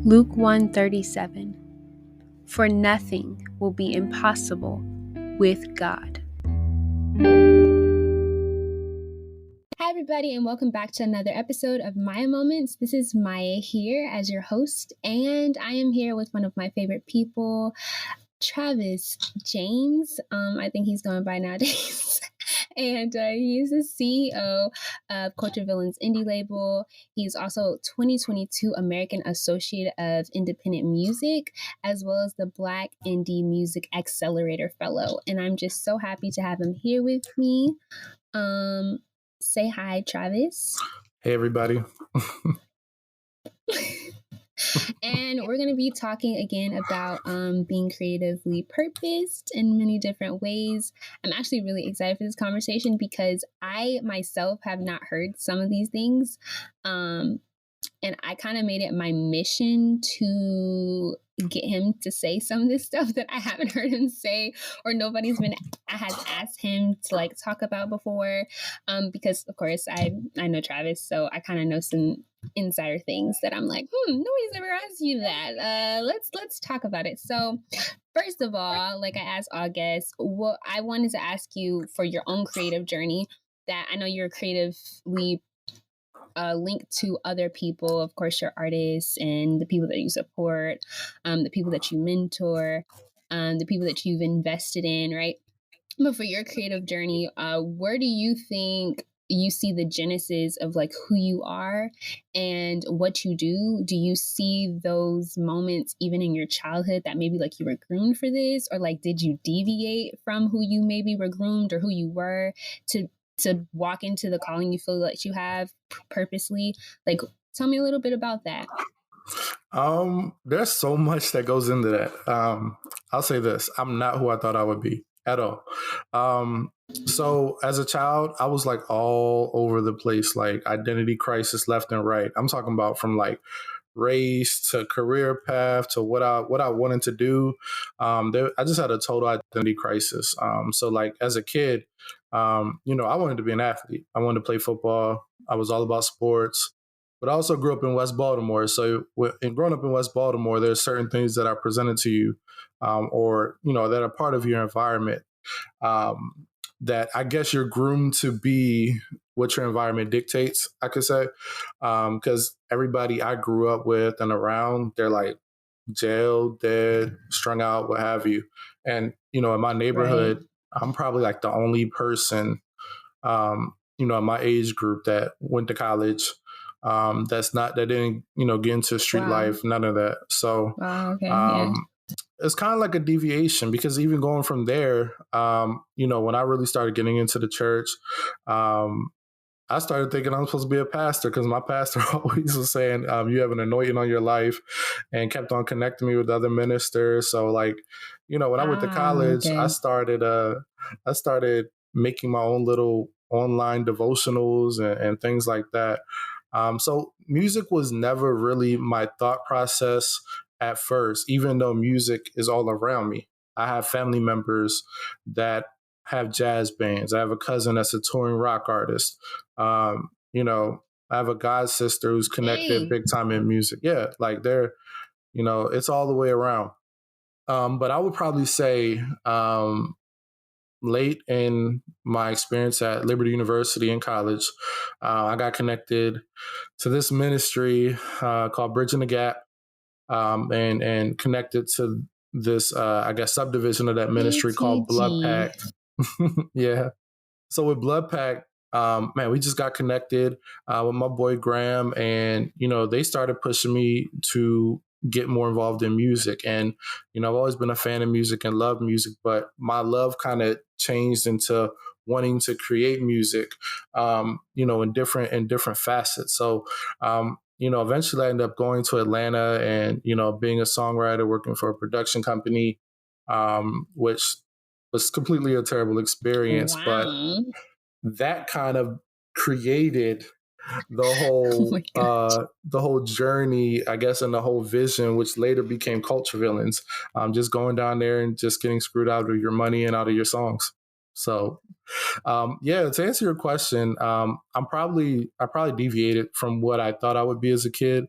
Luke 1:37. For nothing will be impossible with God. Hi, everybody, and welcome back to another episode of Maya Moments. This is Maya here as your host, and I am here with one of my favorite people, Travis James. I think he's going by nowadays. And he's the CEO of Culture Villains indie label. He's also 2022 American Associate of Independent Music, as well as the Black Indie Music Accelerator Fellow. And I'm just so happy to have him here with me. Say hi, Travis. Hey, everybody. And we're going to be talking again about being creatively purposed in many different ways. I'm actually really excited for this conversation because I myself have not heard some of these things. And I kind of made it my mission to get him to say some of this stuff that I haven't heard him say or has asked him to like talk about before. Because of course I know Travis, so I kind of know some insider things that I'm like, nobody's ever asked you that. Let's talk about it. So first of all, like I asked all guests, what I wanted to ask you for your own creative journey, that I know you're creatively linked to other people, of course, your artists and the people that you support, the people that you mentor, the people that you've invested in, right? But for your creative journey, where do you think you see the genesis of like who you are and what you do? Do you see those moments even in your childhood that maybe like you were groomed for this, or like did you deviate from who you maybe were groomed or who you were to walk into the calling you feel like you have purposely? Like, tell me a little bit about that. There's so much that goes into that. I'll say this: I'm not who I thought I would be at all. So as a child, I was like all over the place, like identity crisis left and right. I'm talking about from like race to career path to what I wanted to do. I just had a total identity crisis. So like as a kid, I wanted to be an athlete. I wanted to play football. I was all about sports. But I also grew up in West Baltimore. So in growing up in West Baltimore, there's certain things that are presented to you or that are part of your environment that I guess you're groomed to be what your environment dictates, I could say. Because everybody I grew up with and around, they're like jailed, dead, strung out, what have you. And, in my neighborhood, right, I'm probably like the only person, in my age group that went to college. That didn't, get into street life, none of that. So, it's kind of like a deviation, because even going from there, when I really started getting into the church, I started thinking I'm supposed to be a pastor, because my pastor always was saying, you have an anointing on your life, and kept on connecting me with other ministers. So like, when I went to college, okay, I started making my own little online devotionals and things like that. So music was never really my thought process at first, even though music is all around me. I have family members that have jazz bands. I have a cousin that's a touring rock artist. I have a god sister who's connected big time in music. Yeah, like they're, it's all the way around. But I would probably say late in my experience at Liberty University in college, I got connected to this ministry called Bridging the Gap, and connected to this, subdivision of that ministry called Blood Pact. Yeah. So with Blood Pact, we just got connected with my boy Graham, and, they started pushing me to get more involved in music. And, I've always been a fan of music and love music, but my love kind of changed into wanting to create music, in different facets. So, eventually I ended up going to Atlanta and, being a songwriter, working for a production company, which was completely a terrible experience. Wow. But that kind of created the whole journey, I guess, and the whole vision, which later became Culture Villains. Just going down there and just getting screwed out of your money and out of your songs. So, to answer your question, I probably deviated from what I thought I would be as a kid.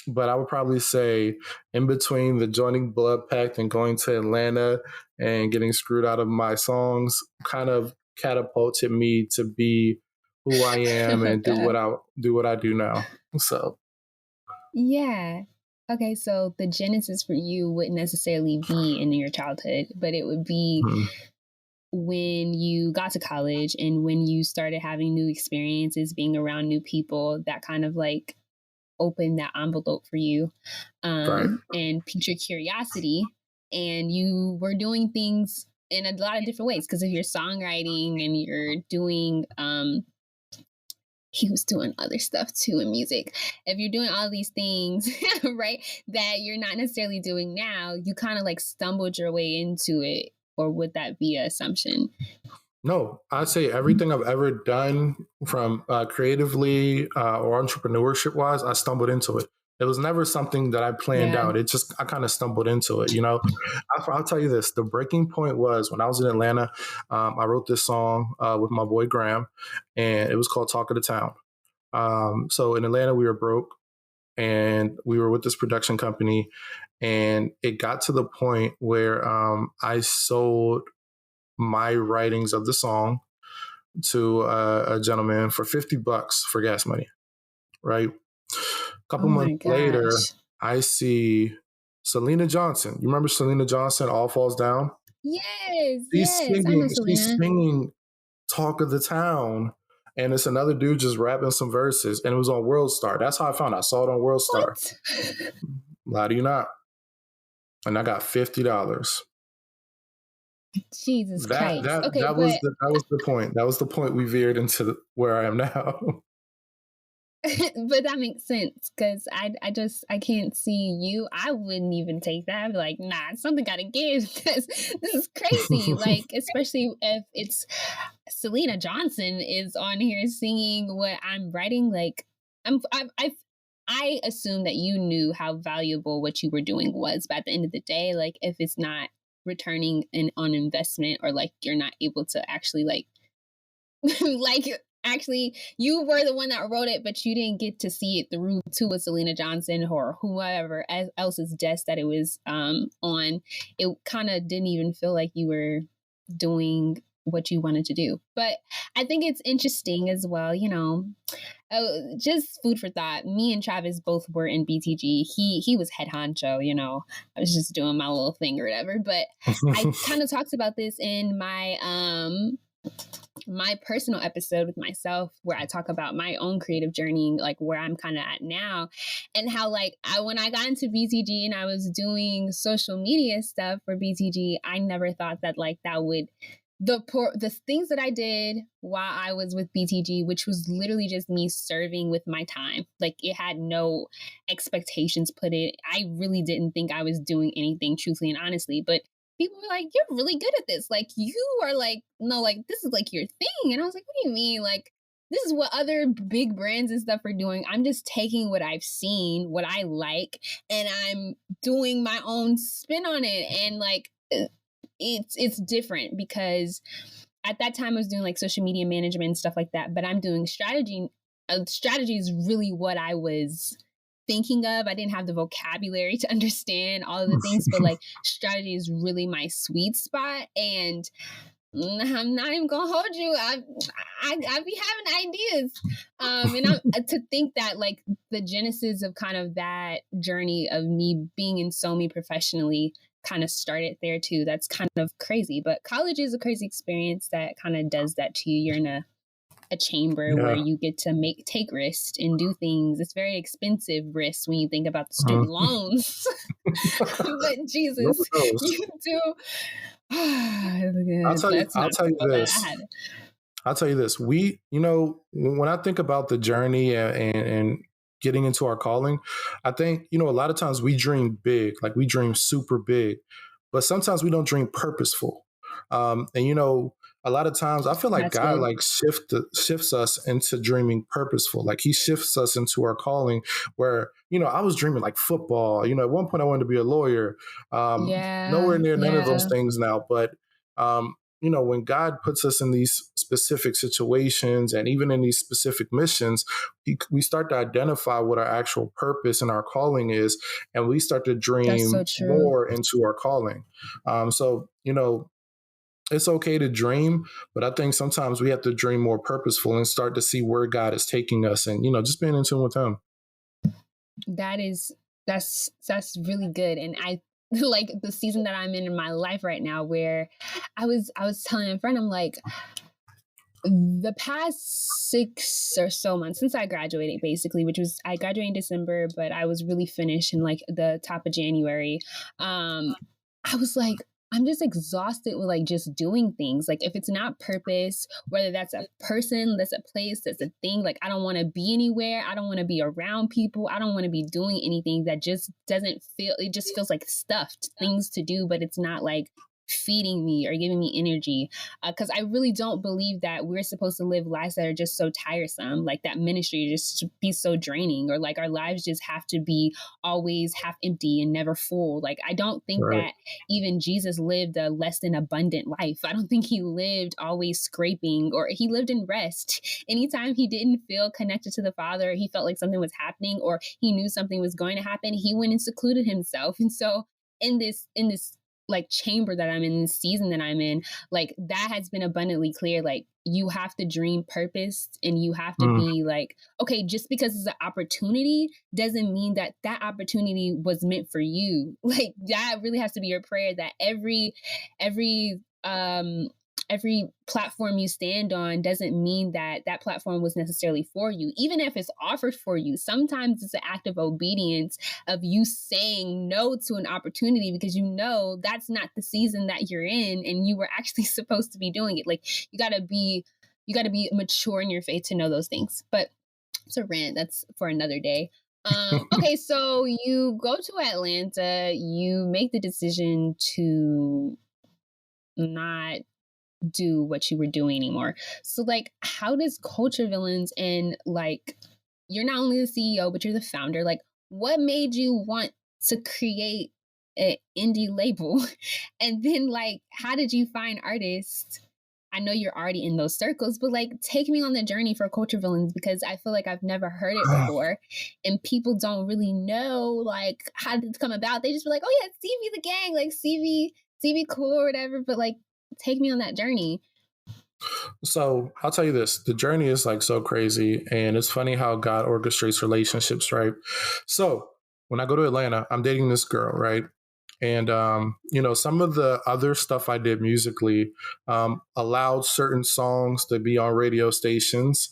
but I would probably say in between the joining Blood Pact and going to Atlanta and getting screwed out of my songs, kind of catapulted me to be who I am and do what I do now. So Yeah. Okay, so the genesis for you wouldn't necessarily be in your childhood, but it would be mm, when you got to college and when you started having new experiences, being around new people, that kind of like opened that envelope for you, right. and piqued your curiosity. And you were doing things in a lot of different ways because of your songwriting and you're doing he was doing other stuff too in music. If you're doing all these things, right, that you're not necessarily doing now, you kind of like stumbled your way into it. Or would that be an assumption? No, I'd say everything I've ever done from creatively or entrepreneurship wise, I stumbled into it. It was never something that I planned Yeah. out. It just, I kind of stumbled into it, you know? I'll tell you this, the breaking point was when I was in Atlanta, I wrote this song with my boy Graham, and it was called Talk of the Town. So in Atlanta, we were broke and we were with this production company, and it got to the point where I sold my writings of the song to a gentleman for $50 for gas money, right? A Oh couple my months later, gosh. I see Selena Johnson. You remember Selena Johnson, All Falls Down? Yes, She's yes. I know singing, she's Selena. singing Talk of the Town. And it's another dude just rapping some verses. And it was on World Star. That's how I found it. I saw it on World Star. What? Lie to you not. And I got $50. Jesus Christ. Okay, That was but the point. That was the point we veered into where I am now. but that makes sense because I can't see you. I wouldn't even take that. I'd be like, nah, something gotta give because this is crazy. Like, especially if it's Selena Johnson is on here singing what I'm writing. Like, I assume that you knew how valuable what you were doing was, but at the end of the day, like if it's not returning on investment or like you're not able to actually like like actually you were the one that wrote it but you didn't get to see it through to a Selena Johnson or whoever else's desk that it was on. It kind of didn't even feel like you were doing what you wanted to do. But I think it's interesting as well, you know. Just food for thought. Me and Travis both were in BTG. He was head honcho, you know. I was just doing my little thing or whatever. But I kind of talked about this in my personal episode with myself where I talk about my own creative journey, like where I'm kind of at now, and how like when I got into BTG and I was doing social media stuff for BTG, I never thought that like that would the things that I did while I was with BTG, which was literally just me serving with my time. Like it had no expectations put in. I really didn't think I was doing anything truthfully and honestly, but people were like, "You're really good at this. Like you are like, no, like this is like your thing." And I was like, "What do you mean? Like this is what other big brands and stuff are doing. I'm just taking what I've seen, what I like, and I'm doing my own spin on it." And like it's different because at that time I was doing like social media management and stuff like that, but I'm doing strategy. Strategy is really what I was thinking of. I didn't have the vocabulary to understand all of the things, but like strategy is really my sweet spot. And I'm not even gonna hold you. I be having ideas, and to think that like the genesis of kind of that journey of me being in SoMe professionally kind of started there too. That's kind of crazy, but college is a crazy experience that kind of does that to you. You're in a chamber where Yeah. you get to take risks and do things. It's very expensive risks when you think about the student loans. But Jesus, Nobody knows. you do. Let's I'll not tell you go this. bad. I'll tell you this. We, you know, when I think about the journey and getting into our calling, I think, you know, a lot of times we dream big, like we dream super big, but sometimes we don't dream purposeful. And, you know, a lot of times I feel like That's God good. like shifts us into dreaming purposeful. Like he shifts us into our calling where, you know, I was dreaming like football. You know, at one point I wanted to be a lawyer. Yeah, Nowhere near none of those yeah. things now, but when God puts us in these specific situations and even in these specific missions, we start to identify what our actual purpose and our calling is, and we start to That's so dream true. more into our calling. So, it's okay to dream, but I think sometimes we have to dream more purposeful and start to see where God is taking us, and just being in tune with Him. That is that's really good. And I like the season that I'm in my life right now, where I was telling a friend, I'm like, the past 6 or so months since I graduated, basically, which was, I graduated in December, but I was really finished in like the top of January. I was like, I'm just exhausted with like just doing things. Like if it's not purpose, whether that's a person, that's a place, that's a thing, like I don't want to be anywhere. I don't want to be around people. I don't want to be doing anything that just doesn't feel, it just feels like stuffed things to do, but it's not like feeding me or giving me energy, because I really don't believe that we're supposed to live lives that are just so tiresome, like that ministry just be so draining, or like our lives just have to be always half empty and never full. Like I don't think Right. that even Jesus lived a less than abundant life. I don't think he lived always scraping, or he lived in rest. Anytime he didn't feel connected to the Father, he felt like something was happening or he knew something was going to happen, he went and secluded himself. And so in this like chamber that I'm in, this season that I'm in, like that has been abundantly clear. Like you have to dream purpose, and you have to Mm. be like, okay, just because it's an opportunity doesn't mean that that opportunity was meant for you. Like that really has to be your prayer, that every every platform you stand on doesn't mean that that platform was necessarily for you. Even if it's offered for you, sometimes it's an act of obedience of you saying no to an opportunity because you know that's not the season that you're in and you were actually supposed to be doing it. Like you got to be mature in your faith to know those things. But it's a rant, that's for another day. Okay, so you go to Atlanta, you make the decision to not do what you were doing anymore. So like how does Culture Villains, and like you're not only the CEO but you're the founder, like what made you want to create an indie label? And then like how did you find artists? I know you're already in those circles, but like take me on the journey for Culture Villains, because I feel like I've never heard it before and people don't really know like how did it come about. They just be like, oh yeah, CV the gang, like CV cool or whatever, but like take me on that journey. So I'll tell you this: the journey is like so crazy, and it's funny how God orchestrates relationships, right? So when I go to Atlanta, I'm dating this girl, right? And some of the other stuff I did musically allowed certain songs to be on radio stations,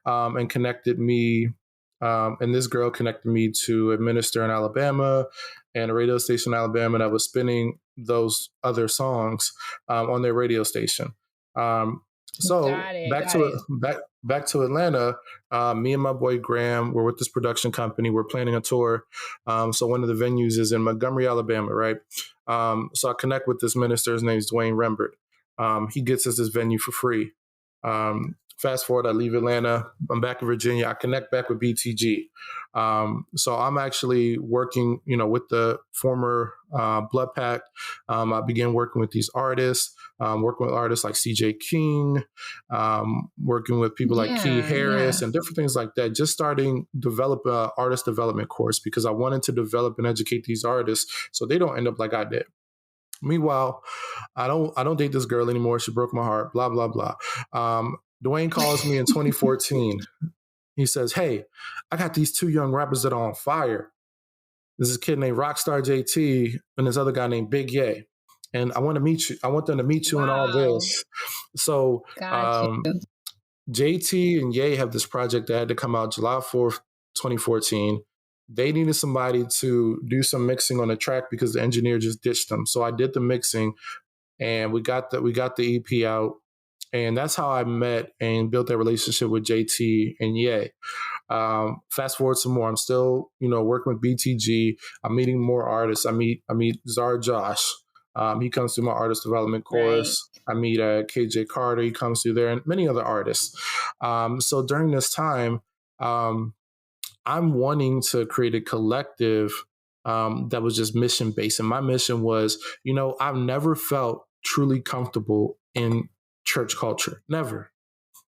and connected me. And this girl connected me to a minister in Alabama and a radio station in Alabama that was spinning those other songs on their radio station. Um, so Got it. back Got to it. back to Atlanta. Me and my boy Graham were with this production company. We're planning a tour. So one of the venues is in Montgomery, Alabama, right? So I connect with this minister. His name is Dwayne Rembert. He gets us this venue for free. Fast forward, I leave Atlanta. I'm back in Virginia. I connect back with BTG. So I'm actually working, with the former Blood Pact. I began working with these artists, working with artists like CJ King, working with people like Key Yeah, yeah. Harris and different things like that. Just develop a artist development course because I wanted to develop and educate these artists so they don't end up like I did. Meanwhile, I don't date this girl anymore. She broke my heart. Blah blah blah. Dwayne calls me in 2014. He says, "Hey, I got these two young rappers that are on fire. This is a kid named Rockstar JT and this other guy named Big Ye. And I want to meet you. I want them to meet you in all Wow. this." So Got you. JT and Ye have this project that had to come out July 4th, 2014. They needed somebody to do some mixing on the track because the engineer just ditched them. So I did the mixing, and we got the EP out, and that's how I met and built that relationship with JT and Ye. Fast forward some more. I'm still, working with BTG. I'm meeting more artists. I meet Zara Josh. He comes through my artist development Right. course. I meet KJ Carter. He comes through there, and many other artists. So during this time, um, I'm wanting to create a collective that was just mission based. And my mission was, I've never felt truly comfortable in church culture. Never,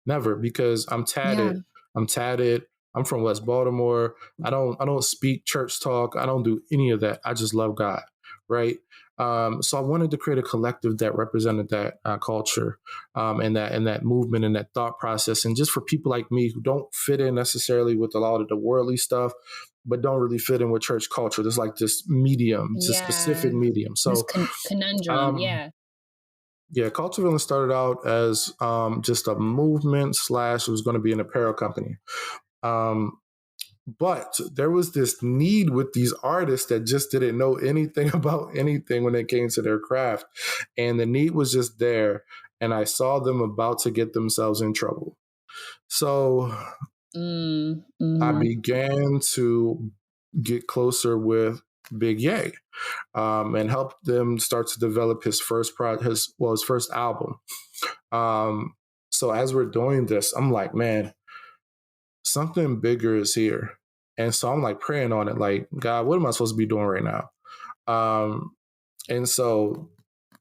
never, because I'm Yeah. tatted. I'm tatted. I'm from West Baltimore. I don't speak church talk. I don't do any of that. I just love God, right? So I wanted to create a collective that represented that culture, and that movement and that thought process, and just for people like me who don't fit in necessarily with a lot of the worldly stuff, but don't really fit in with church culture. There's like this medium, it's a specific Yeah. medium. This So conundrum. um, Yeah. yeah, Culture Villain started out as just a movement slash it was going to be an apparel company. Um, but there was this need with these artists that just didn't know anything about anything when it came to their craft. And the need was just there. And I saw them about to get themselves in trouble. So I Mm-hmm. began to get closer with Big Ye, and help them start to develop his his first album. Um, so as we're doing this, I'm like, man, something bigger is here. And so I'm like praying on it, like, God, what am I supposed to be doing right now? Um, and so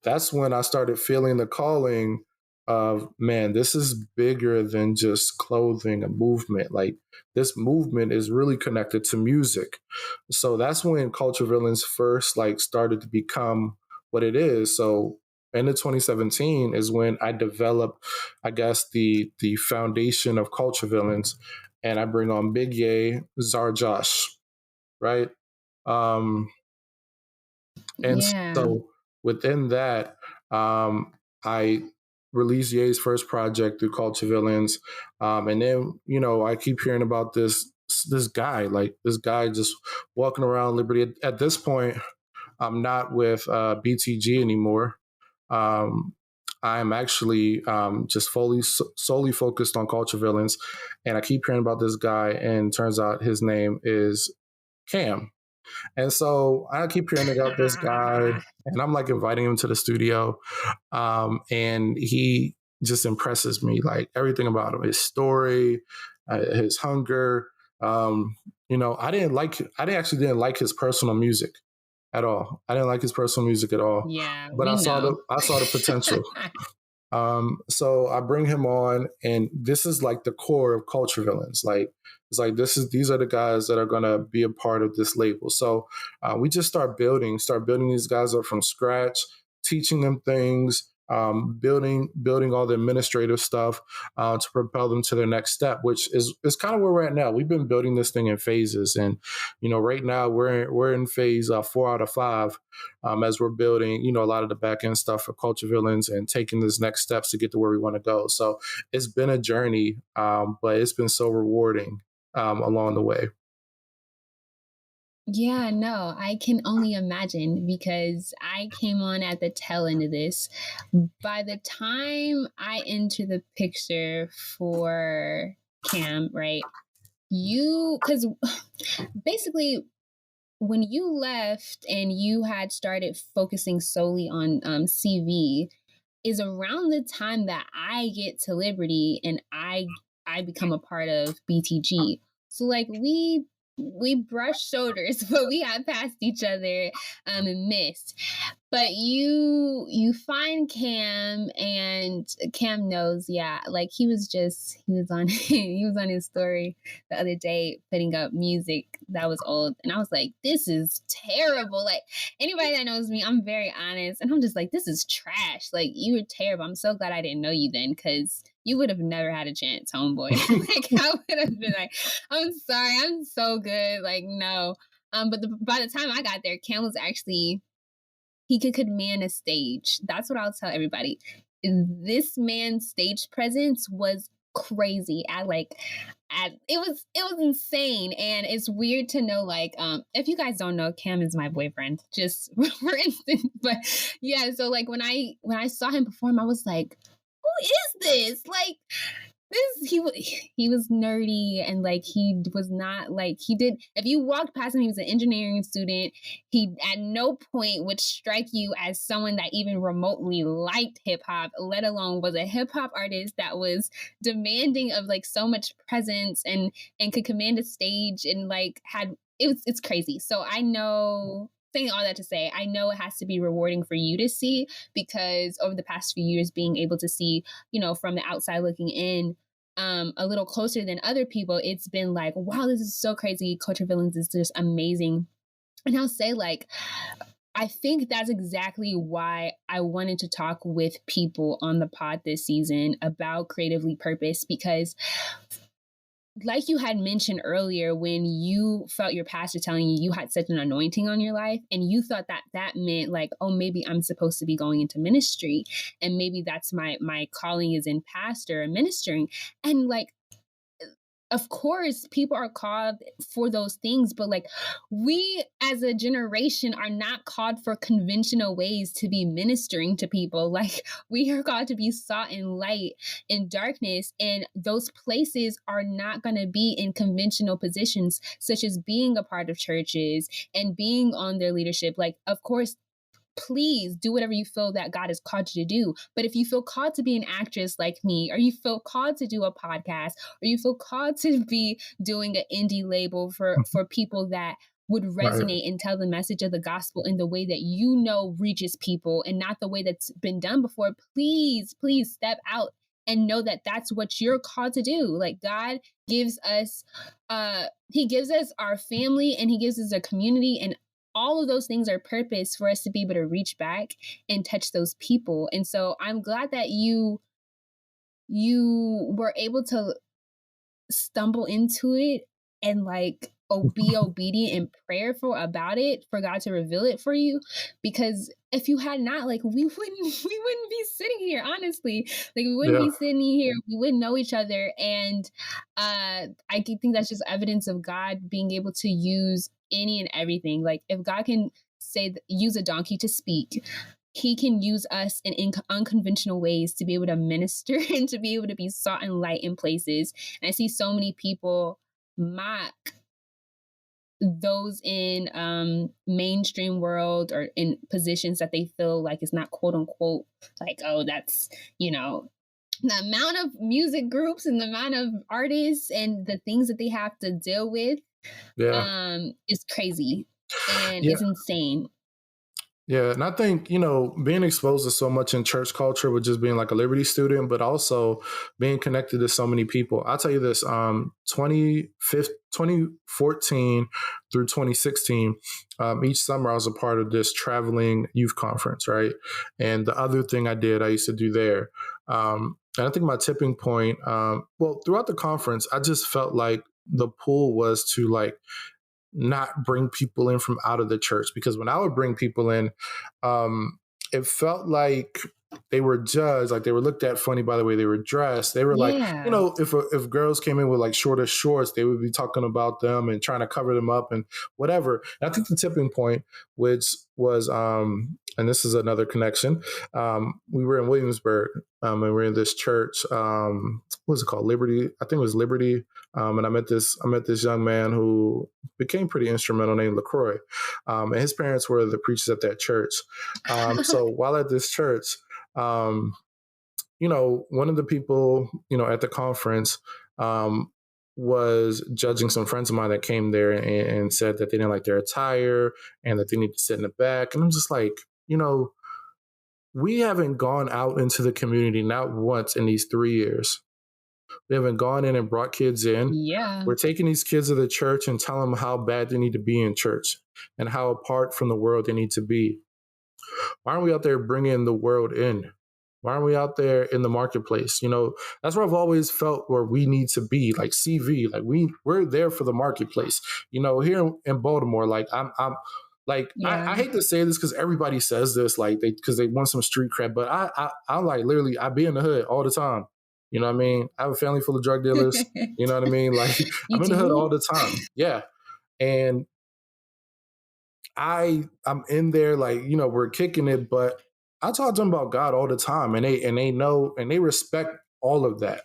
that's when I started feeling the calling of, man, this is bigger than just clothing, a movement. Like this movement is really connected to music. So that's when Culture Villains first like started to become what it is. So in the 2017 is when I developed, I guess, the foundation of Culture Villains, and I bring on Big Ye, Zar Josh, right? Um, and Yeah. so within that, I released Ye's first project through Culture Villains. And then, I keep hearing about this guy, like this guy just walking around Liberty. At this point, I'm not with BTG anymore. Um, I'm actually just solely focused on Culture Villains. And I keep hearing about this guy, and turns out his name is Cam. And so I keep hearing about this guy, and I'm like inviting him to the studio. And he just impresses me, like everything about him, his story, his hunger. I didn't like his personal music at all. I didn't like his personal music at all, Yeah, but we know. I saw the potential. So I bring him on, and this is like the core of Culture Villains. Like it's like these are the guys that are gonna be a part of this label. So we just start building these guys up from scratch, teaching them things, building all the administrative stuff to propel them to their next step, which is kind of where we're at now. We've been building this thing in phases, and right now we're in phase 4 out of 5, as we're building, a lot of the back end stuff for Culture Villains and taking these next steps to get to where we want to go. So it's been a journey, but it's been so rewarding along the way. Yeah, no, I can only imagine because I came on at the tail end of this. By the time I enter the picture for Cam, right? Because basically, when you left and you had started focusing solely on CV, is around the time that I get to Liberty and I become a part of BTG. So like we brushed shoulders, but we had passed each other and missed. But you find Cam, and Cam knows, yeah, like he was on he was on his story the other day putting up music that was old, and I was like, this is terrible. Like anybody that knows me, I'm very honest, and I'm just like, this is trash. Like you were terrible. I'm so glad I didn't know you then, because you would have never had a chance, homeboy. Like I would have been like, I'm sorry, I'm so good. Like no. But by the time I got there, Cam was actually, he could command a stage. That's what I'll tell everybody. This man's stage presence was crazy. It was insane, and it's weird to know, like, if you guys don't know, Cam is my boyfriend, just for instance. But yeah, so like when I saw him perform, I was like, who is this? Like this, he was nerdy, and like he was not like, he did, if you walked past him, he was an engineering student. He at no point would strike you as someone that even remotely liked hip-hop, let alone was a hip-hop artist that was demanding of like so much presence and could command a stage, and like had, it's crazy. So I know saying all that to say, I know it has to be rewarding for you to see, because over the past few years, being able to see, from the outside looking in, a little closer than other people, it's been like, wow, this is so crazy. Culture Villains is just amazing. And I'll say, like, I think that's exactly why I wanted to talk with people on the pod this season about Creatively Purpose, because like you had mentioned earlier, when you felt your pastor telling you had such an anointing on your life, and you thought that meant like, oh, maybe I'm supposed to be going into ministry, and maybe that's my calling is in pastor and ministering. And like, of course, people are called for those things, but like, we as a generation are not called for conventional ways to be ministering to people. Like, we are called to be salt and light in darkness. And those places are not going to be in conventional positions, such as being a part of churches and being on their leadership. Like, of course, please do whatever you feel that God has called you to do. But if you feel called to be an actress like me, or you feel called to do a podcast, or you feel called to be doing an indie label for people that would resonate and tell the message of the gospel in the way that reaches people and not the way that's been done before, please step out and know that that's what you're called to do. Like, God gives us, he gives us our family, and he gives us a community, and all of those things are purpose for us to be able to reach back and touch those people. And so I'm glad that you were able to stumble into it and like be obedient and prayerful about it for God to reveal it for you. Because if you had not, like, we wouldn't be sitting here, honestly. Like, we wouldn't be sitting here. We wouldn't know each other. And I think that's just evidence of God being able to use any and everything. Like, if God can use a donkey to speak, he can use us in unconventional ways to be able to minister and to be able to be salt and light in places. And I see so many people mock those in mainstream world or in positions that they feel like is not quote unquote like, oh, that's, the amount of music groups and the amount of artists and the things that they have to deal with is crazy and it's insane. Yeah, and I think, being exposed to so much in church culture with just being like a Liberty student, but also being connected to so many people. I'll tell you this, 2014 through 2016, each summer I was a part of this traveling youth conference, right? And the other thing I used to do there. And I think my tipping point, throughout the conference, I just felt like the pull was to like, not bring people in from out of the church, because when I would bring people in, it felt like they were judged, like they were looked at funny by the way they were dressed. They were like, if girls came in with like shorter shorts, they would be talking about them and trying to cover them up and whatever. And I think the tipping point, which was, and this is another connection, we were in Williamsburg, and we were in this church, what was it called? Liberty. I think it was Liberty. And I met this young man who became pretty instrumental, named LaCroix. And his parents were the preachers at that church. So while at this church, one of the people, at the conference, was judging some friends of mine that came there and said that they didn't like their attire and that they need to sit in the back. And I'm just like, we haven't gone out into the community not once in these 3 years. We haven't gone in and brought kids in. Yeah. We're taking these kids to the church and telling them how bad they need to be in church and how apart from the world they need to be. Why aren't we out there bringing the world in? Why aren't we out there in the marketplace? That's where I've always felt where we need to be, like CV, like we're there for the marketplace. Here in Baltimore, like I'm like, I hate to say this because everybody says this, like because they want some street cred, but I like literally, I be in the hood all the time. You know what I mean? I have a family full of drug dealers. You know what I mean? Like, I'm in the hood all the time. Yeah. And I'm in there, like, we're kicking it, but I talk to them about God all the time, and they know and they respect all of that.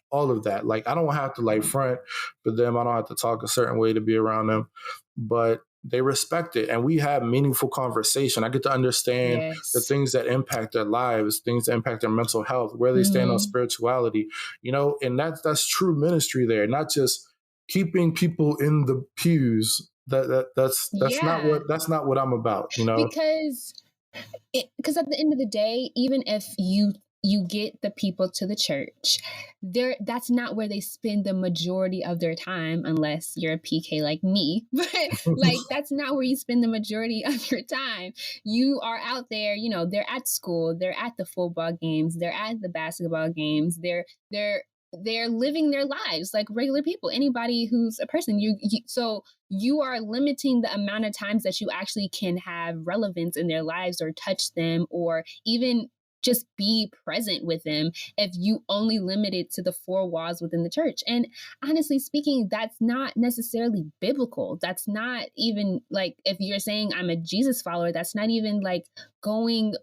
Like, I don't have to like front for them. I don't have to talk a certain way to be around them, but they respect it. And we have meaningful conversation. I get to understand the things that impact their lives, things that impact their mental health, where they stand on spirituality, and that's true ministry there, not just keeping people in the pews Yeah, that's not what I'm about, you know. because at the end of the day, even if you get the people to the church, there that's not where they spend the majority of their time, unless you're a PK like me. But like, that's not where you spend the majority of your time. You are out there, they're at school, they're at the football games, they're at the basketball games, they're living their lives like regular people, anybody who's a person. So you are limiting the amount of times that you actually can have relevance in their lives or touch them or even just be present with them if you only limit it to the four walls within the church. And honestly speaking, that's not necessarily biblical. That's not even like, if you're saying I'm a Jesus follower, that's not even like going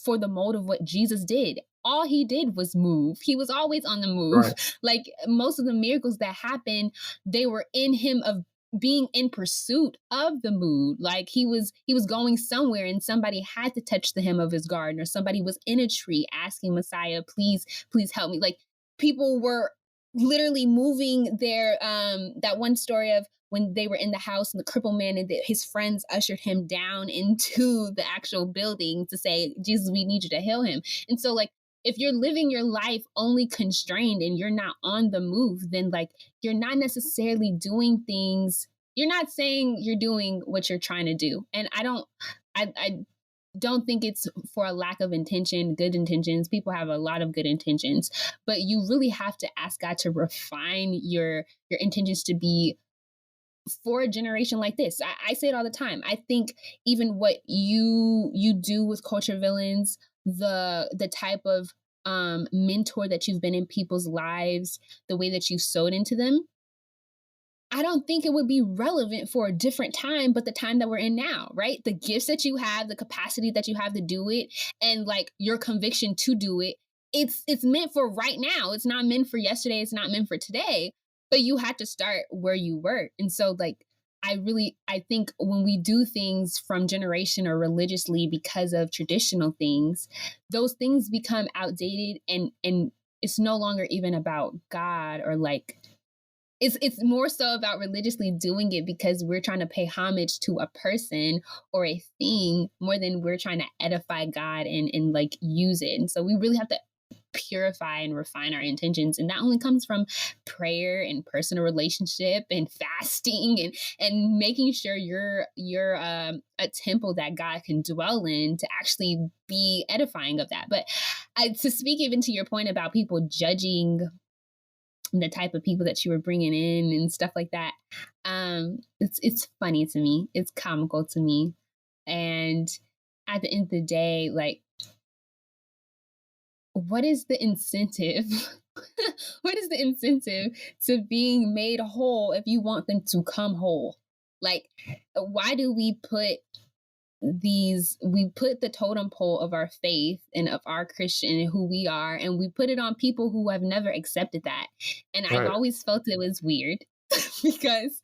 for the mode of what Jesus did. All he did was move. He was always on the move. Right. Like, most of the miracles that happened, they were in him of being in pursuit of the mood. Like, he was going somewhere and somebody had to touch the hem of his garment, or somebody was in a tree asking Messiah, please help me. Like, people were literally moving their that one story of when they were in the house and the crippled man and his friends ushered him down into the actual building to say, Jesus, we need you to heal him. And so, like, if you're living your life only constrained and you're not on the move, then like, you're not necessarily doing things. You're not saying you're doing what you're trying to do. And I don't think it's for a lack of intention, good intentions. People have a lot of good intentions, but you really have to ask God to refine your intentions to be for a generation like this. I say it all the time. I think even what you do with Culture Villains, the type of mentor that you've been in people's lives, the way that you've sowed into them, I don't think it would be relevant for a different time, but the time that we're in now, right? The gifts that you have, the capacity that you have to do it, and like your conviction to do it, it's meant for right now. It's not meant for yesterday. It's not meant for today. But you had to start where you were. And so, like, I think when we do things from generation or religiously because of traditional things, those things become outdated, and it's no longer even about God, or like, it's more so about religiously doing it because we're trying to pay homage to a person or a thing more than we're trying to edify God and like use it. And so we really have to purify and refine our intentions, and that only comes from prayer and personal relationship and fasting and making sure you're a temple that God can dwell in to actually be edifying of that. But to speak even to your point about people judging the type of people that you were bringing in and stuff like that, it's funny to me, it's comical to me. And at the end of the day, like, what is the incentive? What is the incentive to being made whole if you want them to come whole? Like, why do we put the totem pole of our faith and of our Christian and who we are, and we put it on people who have never accepted that? And I've Right. always felt it was weird because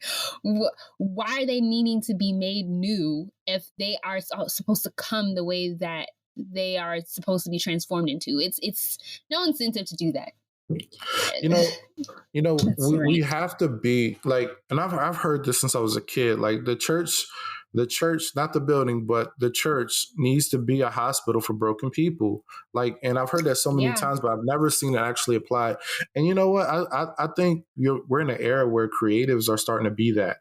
why are they needing to be made new if they are supposed to come the way that they are supposed to be transformed into? It's no incentive to do that. You know, That's we right. have to be like, and I've heard this since I was a kid. Like, the church, not the building, but the church needs to be a hospital for broken people. Like, and I've heard that so many Yeah. times, but I've never seen it actually applied. And you know what? I think we're in an era where creatives are starting to be that.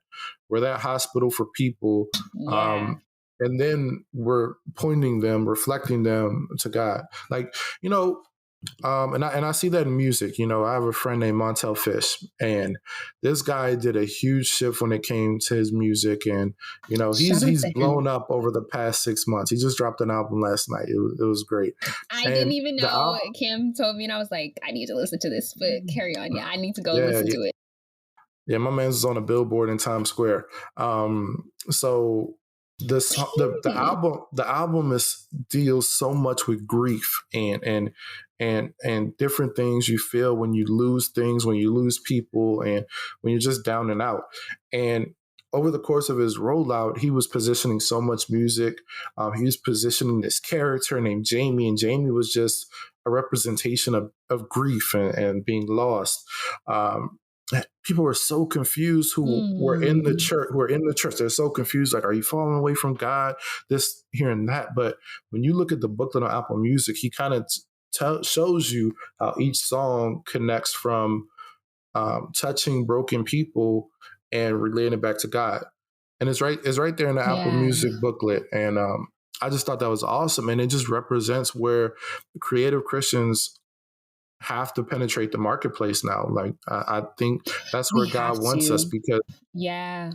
We're that hospital for people. Yeah. Um, and then we're pointing them, reflecting them to God. Like, you know, and I see that in music. You know, I have a friend named Montel Fish, and this guy did a huge shift when it came to his music. And you know, Shout out he's to him. blown up over the past 6 months. He just dropped an album last night. It was great. I didn't And even the know. album, Kim told me, and I was like, I need to listen to this. But carry on. Yeah, I need to go yeah, listen to it. yeah, my man's on a billboard in Times Square. So the album is deals so much with grief and different things you feel when you lose things, when you lose people, and when you're just down and out. And over the course of his rollout, he was positioning so much music. He was positioning this character named Jamie, and Jamie was just a representation of grief and being lost. people were so confused who were in the Mm. church, They're so confused. Like, are you falling away from God? This, here, and that. But when you look at the booklet on Apple Music, he kind of shows you how each song connects from touching broken people and relating it back to God. And it's right there in the Apple Yeah. Music booklet. And I just thought that was awesome. And it just represents where creative Christians have to penetrate the marketplace now. Like, I think that's where We have God wants us, to. because Yeah.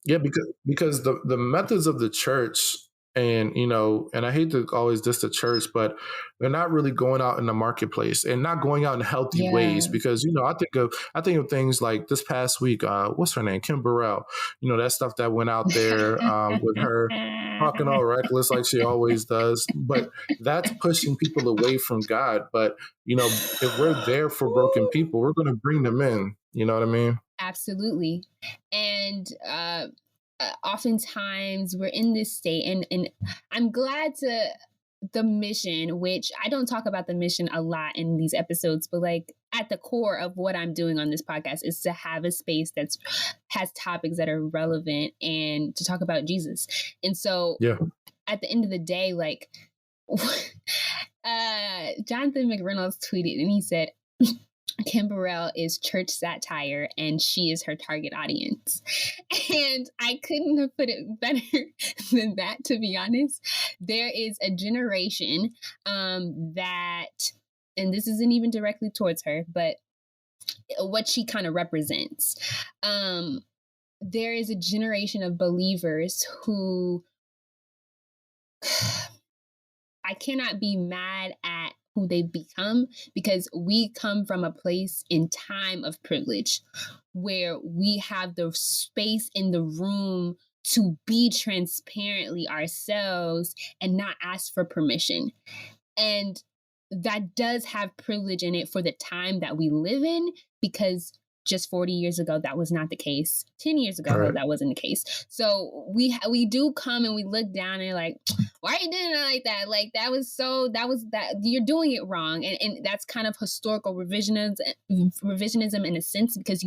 because the methods of the church, and and I hate to always diss the church, but they're not really going out in the marketplace and not going out in healthy Yeah. ways. Because I think of things like this past week, what's her name, Kim Burrell, that stuff that went out there, with her talking all reckless like she always does. But that's pushing people away from God. But if we're there for broken people, we're going to bring them in. You know what I mean? Absolutely. And oftentimes we're in this state, and I'm glad to the mission, which I don't talk about the mission a lot in these episodes, but like at the core of what I'm doing on this podcast is to have a space that's has topics that are relevant and to talk about Jesus. And so Yeah. at the end of the day, like Jonathan McReynolds tweeted and he said, Kim Burrell is church satire and she is her target audience. And I couldn't have put it better than that, to be honest. There is a generation that, and this isn't even directly towards her, but what she kind of represents. There is a generation of believers who I cannot be mad at who they've become, because we come from a place in time of privilege where we have the space in the room to be transparently ourselves and not ask for permission. And that does have privilege in it for the time that we live in, because just 40 years ago, that was not the case. 10 years ago, Right. that wasn't the case. So we do come and we look down and like, why are you doing it like that? Like that you're doing it wrong. And that's kind of historical revisionism in a sense, because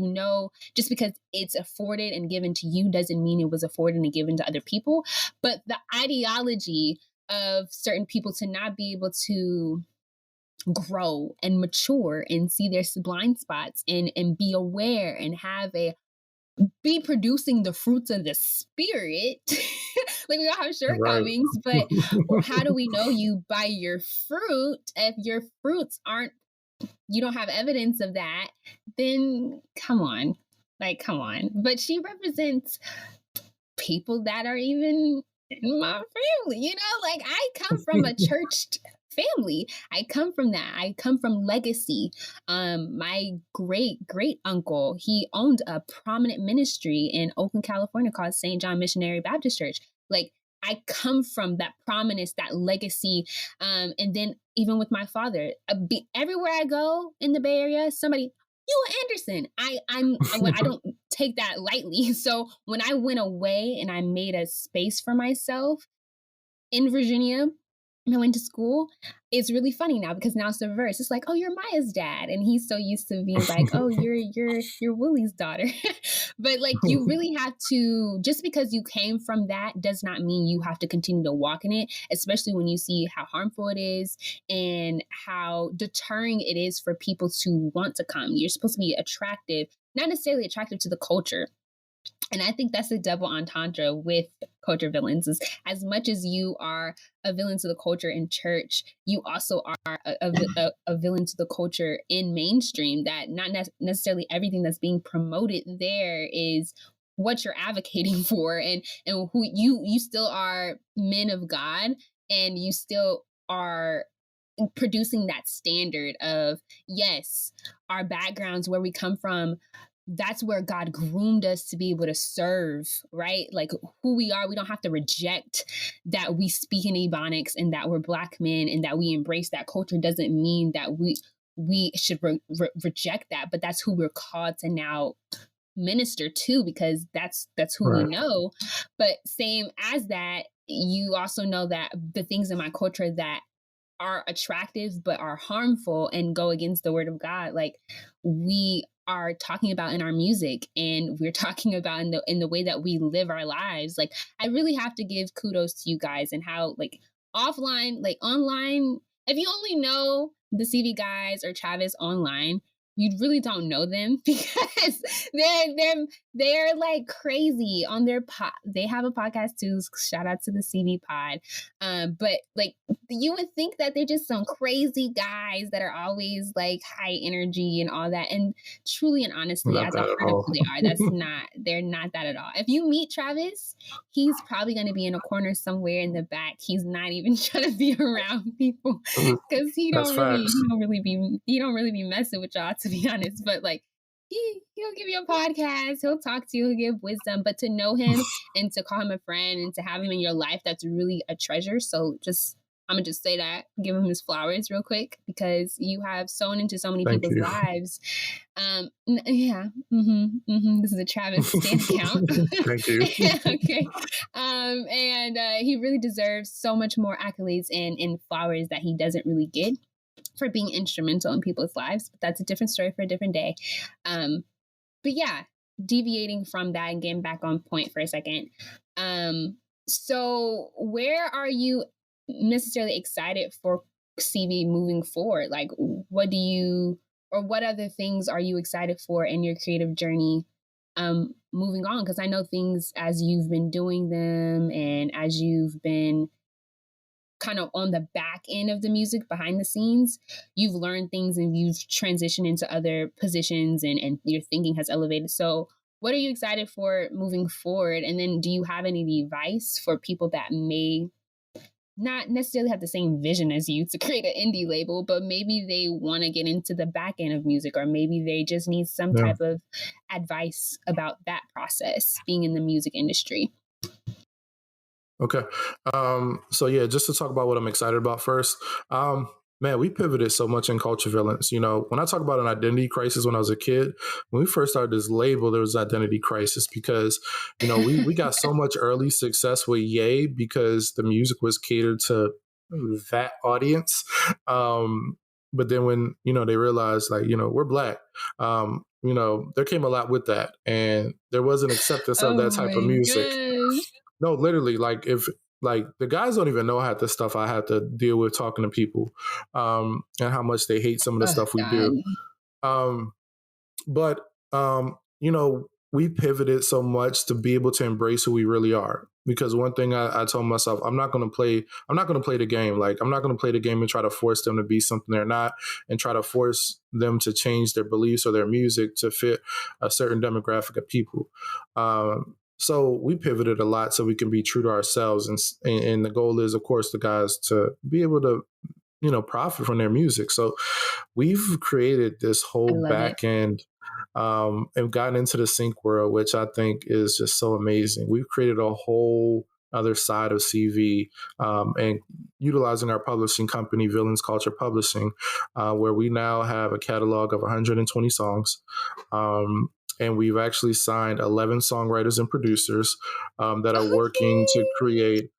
just because it's afforded and given to you doesn't mean it was afforded and given to other people. But the ideology of certain people to not be able to grow and mature and see their blind spots and be aware and be producing the fruits of the spirit. Like, we all have shortcomings, Right. but how do we know you by your fruit? If your fruits you don't have evidence of that, then come on. But she represents people that are even in my family, like I come from a church family. I come from that. I come from legacy. My great uncle, he owned a prominent ministry in Oakland, California called St. John Missionary Baptist Church. Like, I come from that prominence, that legacy. And then even with my father, everywhere I go in the Bay Area, somebody, you Anderson. I don't take that lightly. So when I went away and I made a space for myself in Virginia, and I went to school, it's really funny now, because now it's the reverse. It's like, oh, you're Maya's dad. And he's so used to being like, oh, you're Willie's daughter. But like, you really have to, just because you came from that does not mean you have to continue to walk in it, especially when you see how harmful it is and how deterring it is for people to want to come. You're supposed to be attractive, not necessarily attractive to the culture. And I think that's a double entendre with culture villains. Is as much as you are a villain to the culture in church, you also are a villain to the culture in mainstream. That not necessarily everything that's being promoted there is what you're advocating for, and who you still are men of God, and you still are producing that standard of, yes, our backgrounds, where we come from, that's where God groomed us to be able to serve, right? Like, who we are, we don't have to reject that we speak in Ebonics and that we're Black men and that we embrace that culture. Doesn't mean that we should reject that, but that's who we're called to now minister to, because that's who we know. But same as that, you also know that the things in my culture that are attractive but are harmful and go against the word of God, like, we are talking about in our music, and we're talking about in the way that we live our lives. Like, I really have to give kudos to you guys and how, like, offline, like online, if you only know the CV guys or Travis online, you really don't know them because they're like crazy on their pod. They have a podcast too. Shout out to the CV pod. But like, you would think that they're just some crazy guys that are always like high energy and all that. And truly and honestly, Not as a that at part of all. who they are, they're not that at all. If you meet Travis, he's probably going to be in a corner somewhere in the back. He's not even trying to be around people because That's facts. he don't really be messing with y'all, to be honest. But like, he'll give you a podcast, he'll talk to you, he'll give wisdom. But to know him and to call him a friend and to have him in your life, that's really a treasure. So I'm gonna just say that, give him his flowers real quick, because you have sown into so many Thank people's you. lives. This is a Travis stand account. Thank you. Okay. And he really deserves so much more accolades and flowers that he doesn't really get for being instrumental in people's lives. But that's a different story for a different day. But yeah, deviating from that and getting back on point for a second. So where are you necessarily excited for CV moving forward? Like, what other things are you excited for in your creative journey moving on? Because I know things, as you've been doing them and as you've been kind of on the back end of the music behind the scenes, you've learned things and you've transitioned into other positions, and your thinking has elevated. So what are you excited for moving forward? And then do you have any advice for people that may not necessarily have the same vision as you to create an indie label, but maybe they want to get into the back end of music, or maybe they just need some Yeah. type of advice about that process, being in the music industry? Okay. So yeah, just to talk about what I'm excited about first. Man, we pivoted so much in Culture Villains. You know, when I talk about an identity crisis when I was a kid, when we first started this label, there was an identity crisis because, you know, we got so much early success with Ye because the music was catered to that audience. But then when, you know, they realized, like, you know, we're Black, you know, there came a lot with that. And there was an acceptance of Oh that type of my music. gosh. No, literally, like, if, like, the guys don't even know half the stuff I had to deal with talking to people, and how much they hate some of the Oh stuff we God. do. Um, but you know, we pivoted so much to be able to embrace who we really are. Because one thing I told myself, I'm not going to play the game. Like, I'm not going to play the game and try to force them to be something they're not, and try to force them to change their beliefs or their music to fit a certain demographic of people. So we pivoted a lot so we can be true to ourselves, and the goal is, of course, the guys to be able to, you know, profit from their music. So we've created this I whole love it. back end, and gotten into the sync world, which I think is just so amazing. We've created a whole other side of CV, and utilizing our publishing company, Villains Culture Publishing, where we now have a catalog of 120 songs. And we've actually signed 11 songwriters and producers that are working to Okay. create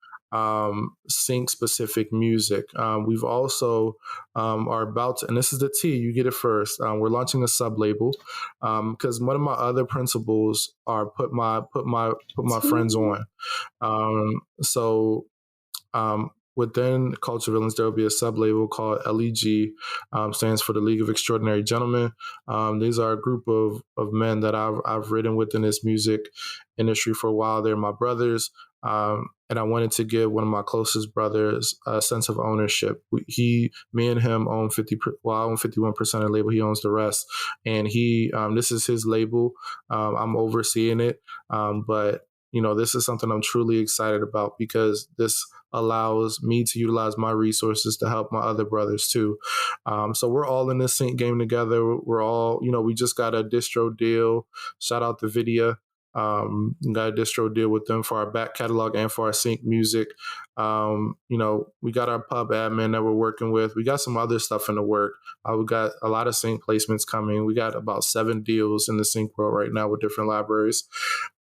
sync specific music. We've also are about to, and this is the T, you get it first. We're launching a sub label because one of my other principles are put my friends Tea. on. So within Culture Villains, there will be a sub label called LEG, stands for the League of Extraordinary Gentlemen. These are a group of men that I've written with in this music industry for a while. They're my brothers. And I wanted to give one of my closest brothers a sense of ownership. Me and him own 50. Well, I own 51% of the label. He owns the rest, and this is his label. I'm overseeing it, but you know, this is something I'm truly excited about because this allows me to utilize my resources to help my other brothers too. So we're all in this sync game together. We're all, you know, we just got a distro deal. Shout out to Vidya. Got a distro deal with them for our back catalog and for our sync music. You know, we got our pub admin that we're working with. We got some other stuff in the work. We got a lot of sync placements coming. We got about 7 deals in the sync world right now with different libraries.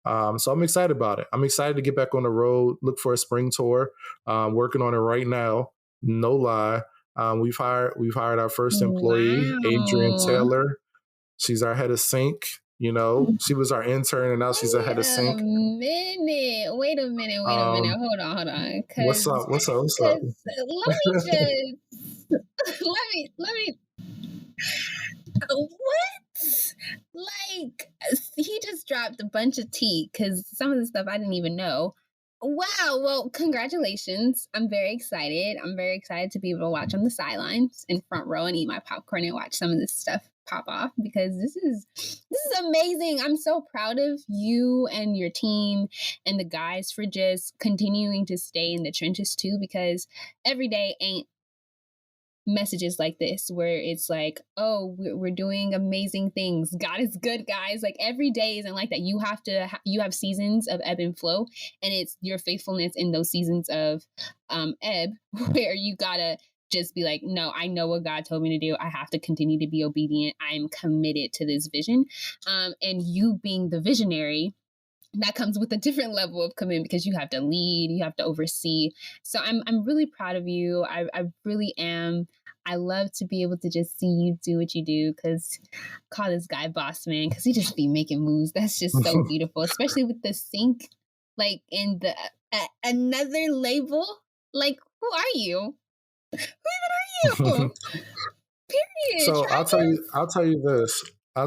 So I'm excited about it. I'm excited to get back on the road, look for a spring tour. Working on it right now. No lie. We've hired our first employee, Adrian Wow. Taylor. She's our head of sync. You know, she was our intern, and now she's a head of sync. Wait a minute. Hold on. What's Cause, up? What's up? What's up? cause let me just let me what? Like he just dropped a bunch of tea because some of the stuff I didn't even know. Wow. Well, congratulations. I'm very excited. I'm very excited to be able to watch on the sidelines in front row and eat my popcorn and watch some of this stuff pop off because this is amazing. I'm so proud of you and your team and the guys for just continuing to stay in the trenches too, because every day ain't messages like this where it's like, oh, we're doing amazing things, God is good, guys. Like every day isn't like that. You have to you have seasons of ebb and flow, and it's your faithfulness in those seasons of ebb where you gotta just be like, no, I know what God told me to do. I have to continue to be obedient. I'm committed to this vision. And you being the visionary, that comes with a different level of commitment because you have to lead, you have to oversee. So I'm really proud of you. I really am. I love to be able to just see you do what you do because call this guy boss man because he just be making moves. That's just so beautiful, especially with the sync, like in the another label. Like, who are you? Who even are you? Period. So I'll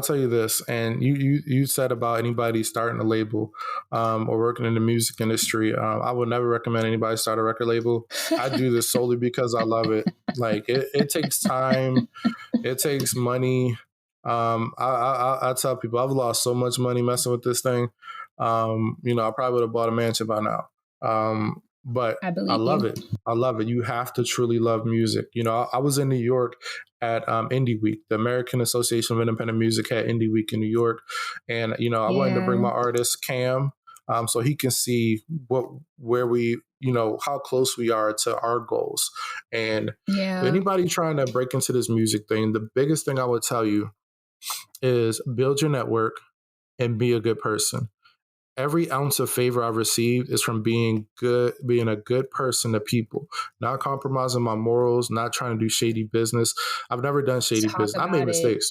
tell you this, and you said about anybody starting a label or working in the music industry. I would never recommend anybody start a record label. I do this solely because I love it. Like it takes time, it takes money. I tell people I've lost so much money messing with this thing. You know, I probably would have bought a mansion by now. But I love it. I love it. You have to truly love music. You know, I was in New York at Indie Week. The American Association of Independent Music had Indie Week in New York. And, you know, I wanted to bring my artist Cam so he can see where we, you know, how close we are to our goals. And anybody trying to break into this music thing, the biggest thing I would tell you is build your network and be a good person. Every ounce of favor I've received is from being a good person to people, not compromising my morals, not trying to do shady business. I've never done shady business. I made mistakes.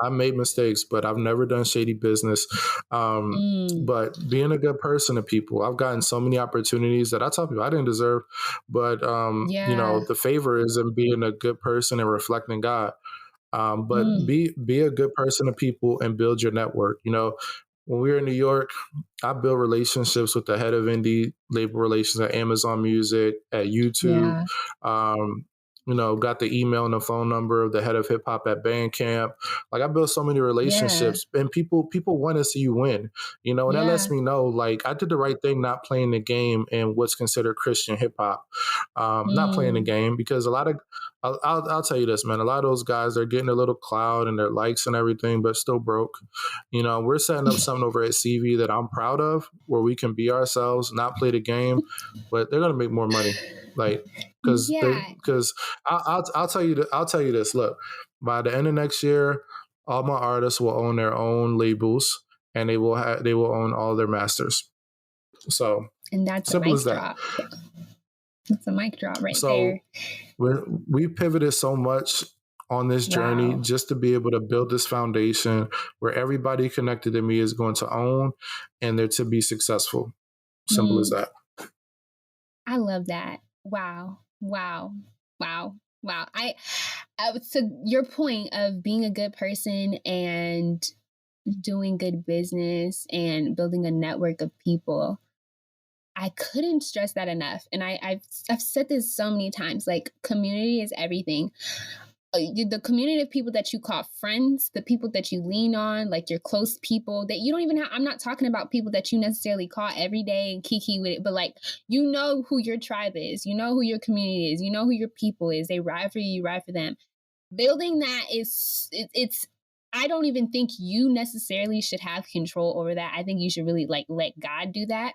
I made mistakes, but I've never done shady business. But being a good person to people, I've gotten so many opportunities that I tell people I didn't deserve. But you know, the favor is in being a good person and reflecting God. But be a good person to people and build your network. You know, when we were in New York, I built relationships with the head of indie label relations at Amazon Music, at YouTube. You know, got the email and the phone number of the head of hip hop at Bandcamp. Like I built so many relationships, and people want to see you win. You know, and that lets me know, like I did the right thing, not playing the game in what's considered Christian hip hop. Not playing the game because a lot of I'll tell you this, man. A lot of those guys, they're getting a little clout and their likes and everything, but still broke. You know, we're setting up something over at CV that I'm proud of, where we can be ourselves, not play the game, but they're gonna make more money. Like, because I'll tell you this. Look, by the end of next year, all my artists will own their own labels, and they will own all their masters. So, and that's simple as that. That's a mic drop right there. We pivoted so much on this journey just to be able to build this foundation where everybody connected to me is going to own and they're to be successful. Simple as that. I love that. Wow. To your point of being a good person and doing good business and building a network of people, I couldn't stress that enough. And I've said this so many times, like community is everything. The community of people that you call friends, the people that you lean on, like your close people that you don't even have. I'm not talking about people that you necessarily call every day and kiki with it, but like, you know who your tribe is, you know who your community is, you know who your people is. They ride for you, you ride for them. Building that it's I don't even think you necessarily should have control over that. I think you should really like let God do that.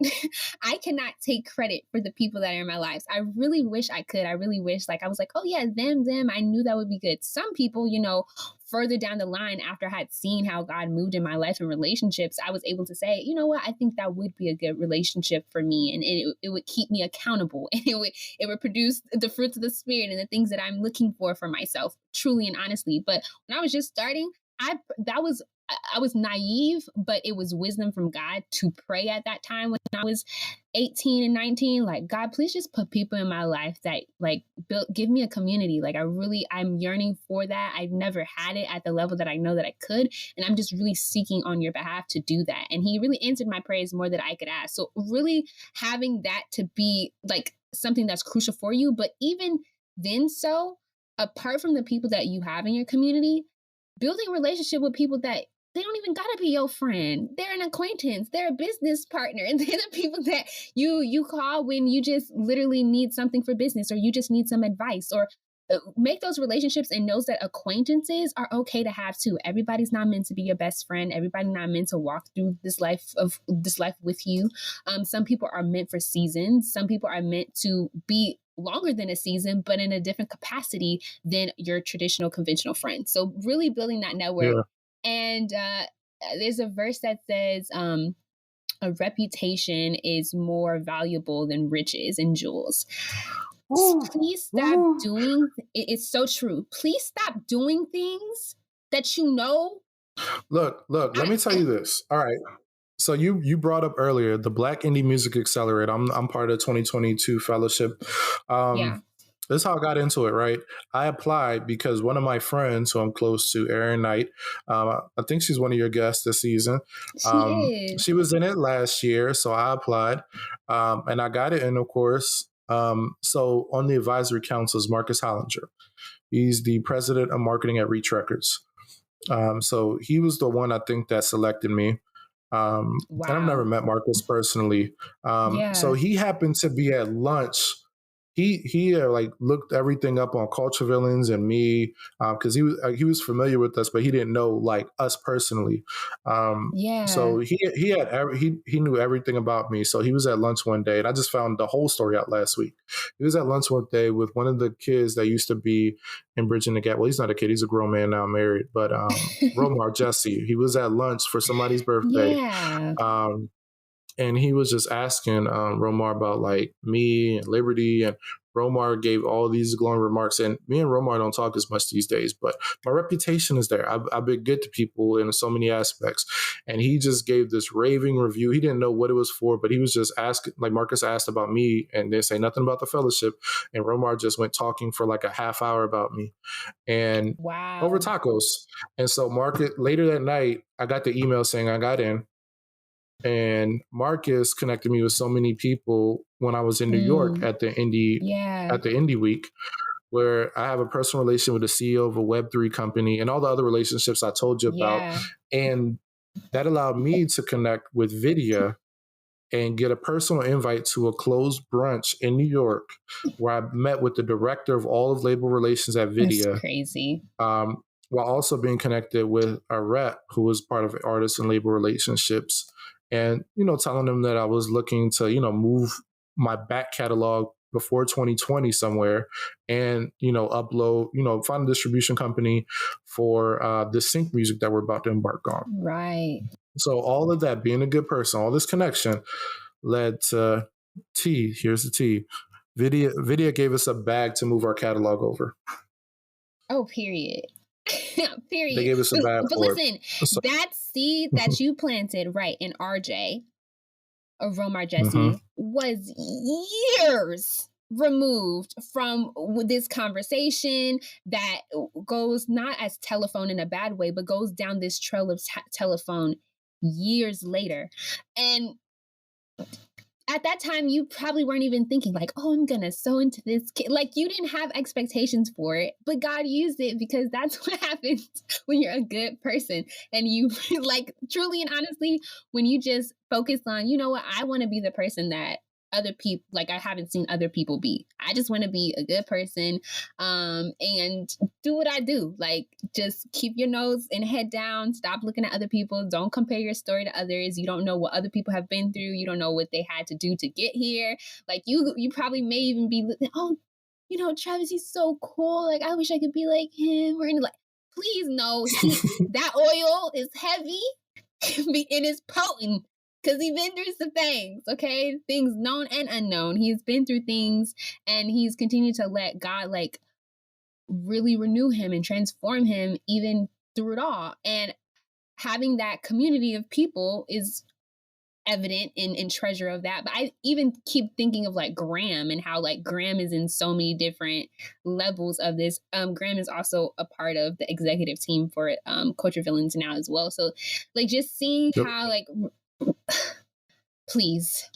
I cannot take credit for the people that are in my lives. I really wish I could. I really wish like I was like, oh yeah, them. I knew that would be good. Some people, you know, further down the line after I had seen how God moved in my life and relationships, I was able to say, you know what, I think that would be a good relationship for me. And it would keep me accountable and it would produce the fruits of the spirit and the things that I'm looking for myself, truly and honestly. But when I was just starting, I was naive, but it was wisdom from God to pray at that time when I was 18 and 19. Like, God, please just put people in my life that like give me a community. Like, I'm yearning for that. I've never had it at the level that I know that I could. And I'm just really seeking on your behalf to do that. And he really answered my prayers more than I could ask. So really having that to be like something that's crucial for you. But even then, so apart from the people that you have in your community, building a relationship with people that they don't even gotta be your friend. They're an acquaintance. They're a business partner. And they're the people that you call when you just literally need something for business or you just need some advice, or make those relationships and knows that acquaintances are okay to have too. Everybody's not meant to be your best friend. Everybody's not meant to walk through this life with you. Some people are meant for seasons. Some people are meant to be longer than a season, but in a different capacity than your traditional conventional friends. So really building that network. Yeah. And there's a verse that says, a reputation is more valuable than riches and jewels. Please stop doing, it's so true. Please stop doing things that you know. Look, let me tell you this. All right. So you brought up earlier the Black Indie Music Accelerator. I'm part of the 2022 fellowship. Yeah. This is how I got into it, right? I applied because one of my friends who I'm close to, Erin Knight, I think she's one of your guests this season. She is. She was in it last year, so I applied, and I got it. And of course, so on the advisory council is Marcus Hollinger. He's the president of marketing at Reach Records. So he was the one I think that selected me. Wow. And I've never met Marcus personally. So he happened to be at lunch. He like looked everything up on Culture Villains and me, because he was familiar with us, but he didn't know like us personally. So he knew everything about me. So he was at lunch one day, and I just found the whole story out last week. He was at lunch one day with one of the kids that used to be in Bridging the Gap. Well, he's not a kid; he's a grown man now, married. But Romar Jesse, he was at lunch for somebody's birthday. Yeah. And he was just asking Romar about like me and Liberty, and Romar gave all these glowing remarks. And me and Romar don't talk as much these days, but my reputation is there. I've been good to people in so many aspects. And he just gave this raving review. He didn't know what it was for, but he was just asking, like Marcus asked about me and didn't say nothing about the fellowship. And Romar just went talking for like a half hour about me and over tacos. And so Marcus, later that night, I got the email saying I got in. And Marcus connected me with so many people when I was in New York at the Indie Week, where I have a personal relation with the CEO of a Web3 company and all the other relationships I told you about. And that allowed me to connect with Vidya and get a personal invite to a closed brunch in New York, where I met with the director of all of label relations at Vidya. That's crazy. While also being connected with a rep who was part of artist and label relationships. And, telling them that I was looking to, move my back catalog before 2020 somewhere and, upload, find a distribution company for the sync music that we're about to embark on. Right. So all of that, being a good person, all this connection led to T. Here's the T. Vidya gave us a bag to move our catalog over. Oh, period. Period. They gave us a bag but for listen, it. that seed that you planted, right, in RJ, or Romar Jesse, was years removed from this conversation that goes not as telephone in a bad way, but goes down this trail of telephone years later. And at that time, you probably weren't even thinking like, oh, I'm going to sow into this kid. Like, you didn't have expectations for it, but God used it, because that's what happens when you're a good person. And you like truly and honestly, when you just focus on, you know what, I want to be the person that other people, like I haven't seen other people be. I just want to be a good person and do what I do. Like, just keep your nose and head down. Stop looking at other people. Don't compare your story to others. You don't know what other people have been through. You don't know what they had to do to get here. Like, you probably may even be, oh, Travis, he's so cool. Like, I wish I could be like him. Or like, please no, that oil is heavy and it's potent. Because he's been through some things, okay? Things known and unknown. He's been through things, and he's continued to let God, like, really renew him and transform him even through it all. And having that community of people is evident in treasure of that. But I even keep thinking of like Graham and how like Graham is in so many different levels of this. Graham is also a part of the executive team for Culture Villains now as well. So like just seeing how like please,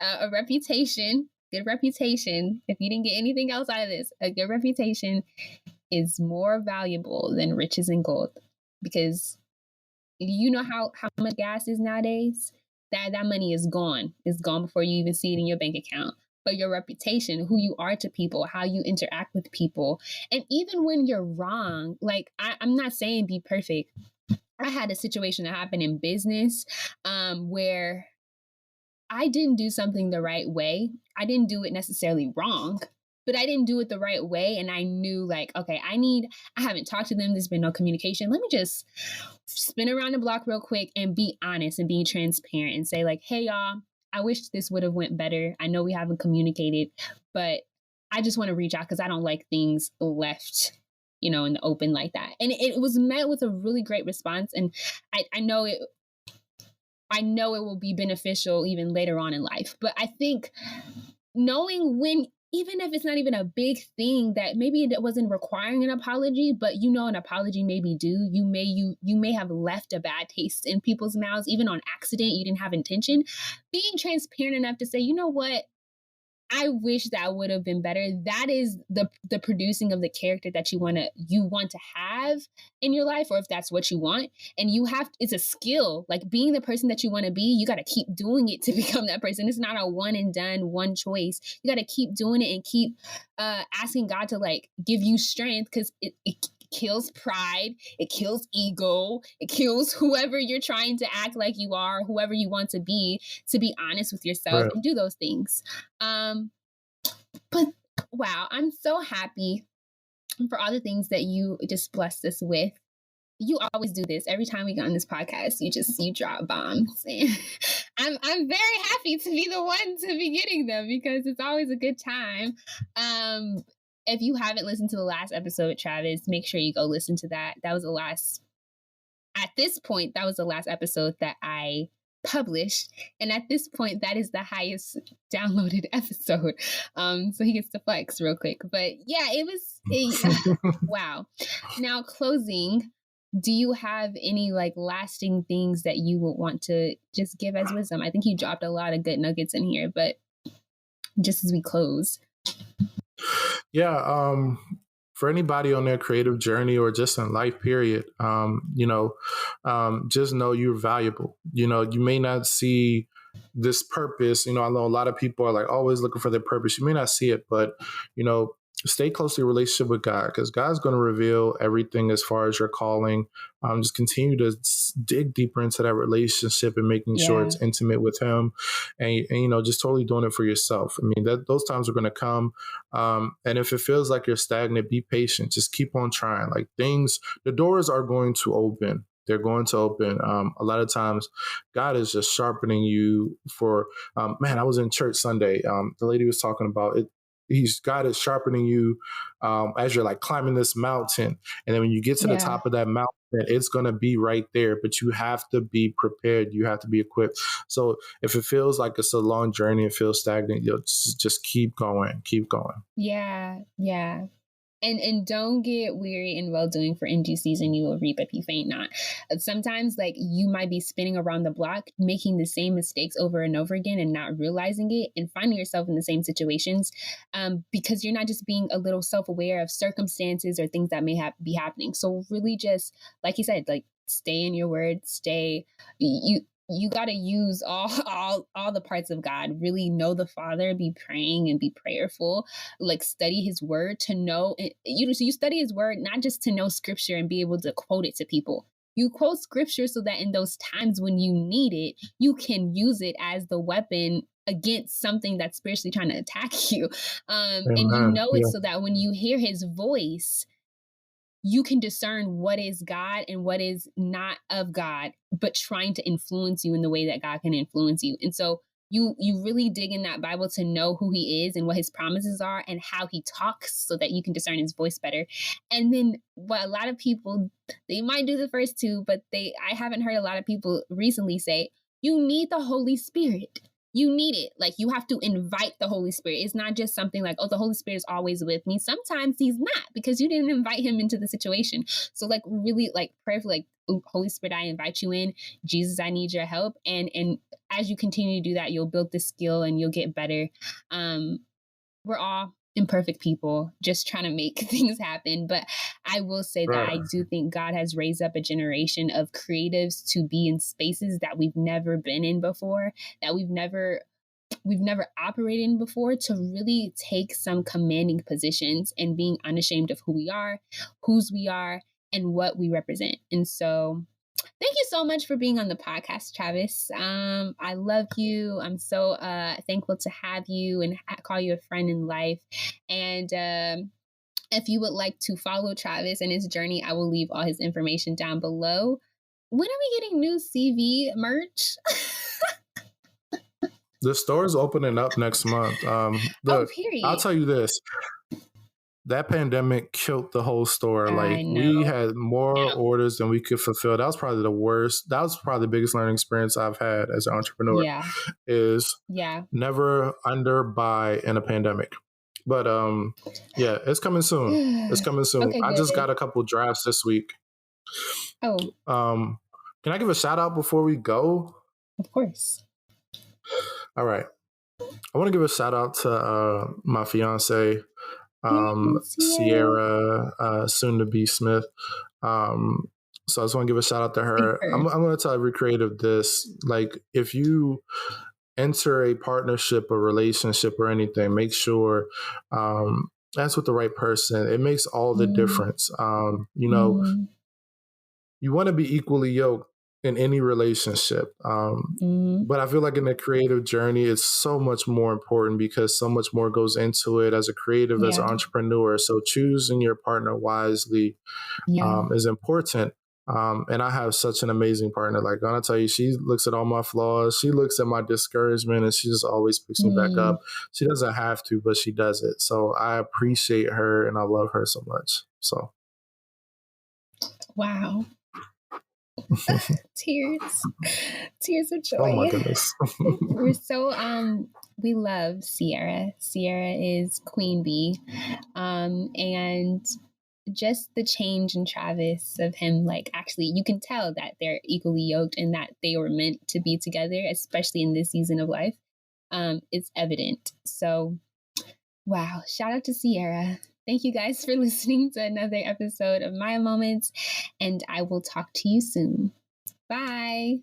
a reputation, good reputation. If you didn't get anything else out of this, a good reputation is more valuable than riches and gold, because you know how much gas is nowadays. That money is gone. It's gone before you even see it in your bank account. But your reputation, who you are to people, how you interact with people, and even when you're wrong, like I'm not saying be perfect. I had a situation that happened in business where I didn't do something the right way. I didn't do it necessarily wrong, but I didn't do it the right way. And I knew like, okay, I haven't talked to them. There's been no communication. Let me just spin around the block real quick and be honest and be transparent and say like, hey, y'all, I wish this would have went better. I know we haven't communicated, but I just want to reach out because I don't like things left, in the open like that. And it was met with a really great response. And I know it will be beneficial even later on in life. But I think knowing when, even if it's not even a big thing that maybe it wasn't requiring an apology, but an apology may be due. You may have left a bad taste in people's mouths, even on accident. You didn't have intention. Being transparent enough to say, you know what? I wish that would have been better. That is the producing of the character that you want to have in your life, or if that's what you want. And it's a skill, like being the person that you want to be. You got to keep doing it to become that person. It's not a one and done, one choice. You got to keep doing it and keep asking God to like give you strength, because it kills pride, it kills ego, it kills whoever you're trying to act like you are, whoever you want to be honest with yourself and do those things. But wow, I'm so happy for all the things that you just blessed us with. You always do this. Every time we go on this podcast, you drop bombs. And I'm very happy to be the one to be getting them, because it's always a good time. If you haven't listened to the last episode, Travis, make sure you go listen to that. That was the last episode that I published. And at this point, that is the highest downloaded episode. So he gets to flex real quick. But yeah, it was wow. Now, closing, do you have any like lasting things that you would want to just give as wisdom? I think you dropped a lot of good nuggets in here, but just as we close. Yeah. For anybody on their creative journey or just in life, period, just know you're valuable. You may not see this purpose. I know a lot of people are like always looking for their purpose. You may not see it, but, stay close to your relationship with God, because God's going to reveal everything as far as your calling. Just continue to dig deeper into that relationship and making sure it's intimate with Him, and just totally doing it for yourself. I mean, those times are going to come. And if it feels like you're stagnant, be patient. Just keep on trying. Like the doors are going to open. They're going to open. A lot of times God is just sharpening you for, I was in church Sunday. The lady was talking about it. God is sharpening you as you're like climbing this mountain. And then when you get to the top of that mountain, it's going to be right there, but you have to be prepared. You have to be equipped. So if it feels like it's a long journey, it feels stagnant, you'll just keep going. Yeah. Yeah. And don't get weary in well-doing, for in due season you will reap if you faint not. Sometimes like you might be spinning around the block, making the same mistakes over and over again and not realizing it, and finding yourself in the same situations because you're not just being a little self-aware of circumstances or things that may be happening. So really just, like you said, like stay in your word, you got to use all the parts of God. Really know the Father, be praying and be prayerful, like study His word to know. You study His word, not just to know scripture and be able to quote it to people. You quote scripture so that in those times when you need it, you can use it as the weapon against something that's spiritually trying to attack you. And you know it so that when you hear His voice, you can discern what is God and what is not of God, but trying to influence you in the way that God can influence you. And so you really dig in that Bible to know who he is and what his promises are and how he talks so that you can discern his voice better. And then what a lot of people, they might do the first two, but I haven't heard a lot of people recently say, you need the Holy Spirit. You need it. Like, you have to invite the Holy Spirit. It's not just something like, oh, the Holy Spirit is always with me. Sometimes he's not, because you didn't invite him into the situation. So like, really, like, prayerfully, like, Holy Spirit, I invite you in. Jesus, I need your help. And as you continue to do that, you'll build the skill and you'll get better. We're all imperfect people just trying to make things happen. But I will say that I do think God has raised up a generation of creatives to be in spaces that we've never been in before, that we've never operated in before, to really take some commanding positions and being unashamed of who we are, whose we are, and what we represent. And so thank you so much for being on the podcast, Travis. I love you. I'm so thankful to have you and call you a friend in life. And if you would like to follow Travis and his journey, I will leave all his information down below. When are we getting new CV merch? The store's opening up next month. Period. I'll tell you this. That pandemic killed the whole store. Like, we had more orders than we could fulfill. That was probably the worst. That was probably the biggest learning experience I've had as an entrepreneur. Is never underbuy in a pandemic. But it's coming soon. It's coming soon. Okay, I just got a couple drafts this week. Can I give a shout out before we go? Of course. All right. I want to give a shout out to my fiance, Sierra, soon to be Smith. So I just want to give a shout out to her. I'm going to tell every creative this: like, if you enter a partnership or relationship or anything, make sure that's with the right person. It makes all the difference. You want to be equally yoked in any relationship. But I feel like in the creative journey, it's so much more important because so much more goes into it as a creative, as an entrepreneur. So choosing your partner wisely is important. And I have such an amazing partner. Like, I'm gonna tell you, she looks at all my flaws. She looks at my discouragement and she just always picks me back up. She doesn't have to, but she does it. So I appreciate her and I love her so much. So. Wow. Tears of joy. Oh my goodness. We're so we love Sierra. Sierra is Queen Bee. And just the change in Travis, of him, like, actually you can tell that they're equally yoked and that they were meant to be together, especially in this season of life. It's evident. So wow, shout out to Sierra. Thank you guys for listening to another episode of Maya Moments, and I will talk to you soon. Bye.